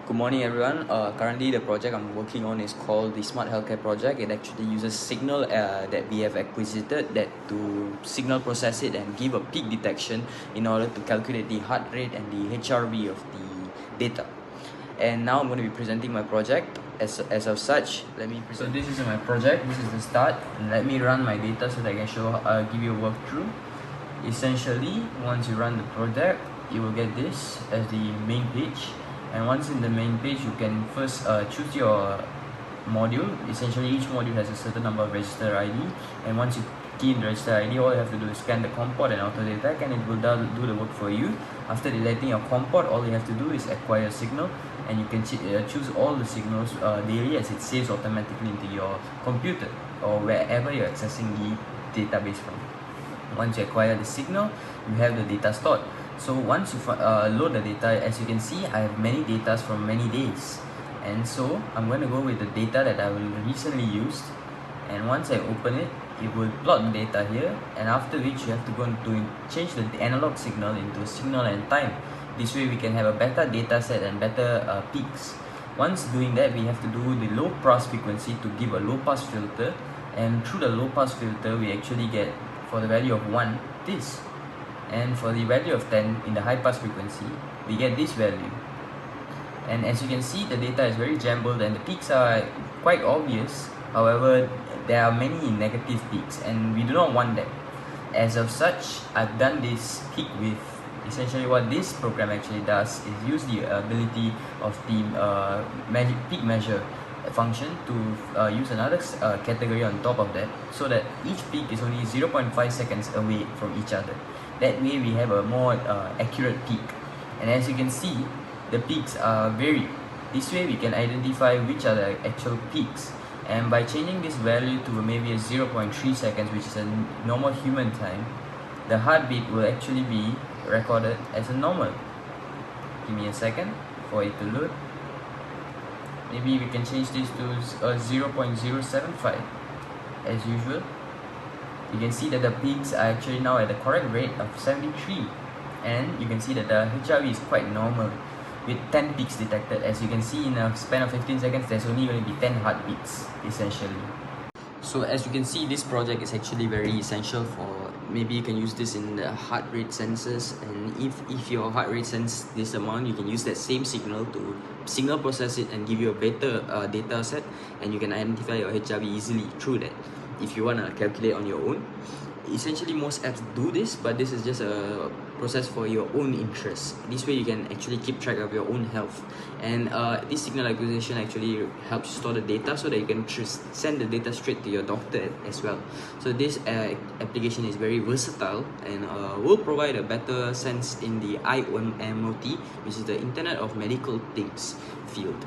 Good morning everyone. Currently the project I'm working on is called the Smart Healthcare Project. It actually uses signal that we have acquisited that to signal process it and give a peak detection in order to calculate the heart rate and the HRV of the data. And now I'm going to be presenting my project. As of such, let me present. So this is my project. This is the start. And let me run my data so that I can give you a walkthrough. Essentially, once you run the project, you will get this as the main page. And once in the main page, you can first choose your module. Essentially, each module has a certain number of register ID, and once you key in the register ID, all you have to do is scan the COM port and auto detect, and it will do the work for you. After detecting your COM port, all you have to do is acquire a signal, and you can choose all the signals daily as it saves automatically into your computer or wherever you're accessing the database from. Once you acquire the signal, you have the data stored. So once you load the data, as you can see, I have many data from many days, and so I'm going to go with the data that I recently used. And once I open it, it will plot the data here, and after which you have to go to change the analog signal into a signal and time. This way we can have a better data set and better peaks. Once doing that, we have to do the low pass frequency to give a low pass filter, and through the low pass filter we actually get, for the value of 1, this, and for the value of 10 in the high pass frequency we get this value. And as you can see, the data is very jumbled and the peaks are quite obvious. However, there are many negative peaks and we do not want that. As of such, I've done this peak with essentially what this program actually does is use the ability of the peak measure function to use another category on top of that, so that each peak is only 0.5 seconds away from each other. That way we have a more accurate peak. And as you can see, the peaks are varied. This way we can identify which are the actual peaks, and by changing this value to maybe a 0.3 seconds, which is a normal human time, the heartbeat will actually be recorded as a normal. Give me a second for it to load. Maybe we can change this to 0.075 as usual. You can see that the peaks are actually now at the correct rate of 73, and you can see that the HRV is quite normal with 10 peaks detected. As you can see, in a span of 15 seconds there's only going to be 10 heartbeats essentially. So as you can see, this project is actually very essential for, maybe you can use this in the heart rate sensors, and if your heart rate sense this amount, you can use that same signal to signal process it and give you a better data set, and you can identify your HRV easily through that if you want to calculate on your own. Essentially most apps do this, but this is just a process for your own interest. This way you can actually keep track of your own health, and this signal acquisition actually helps store the data so that you can send the data straight to your doctor as well. So this application is very versatile and will provide a better sense in the IoT, which is the Internet of Medical Things field.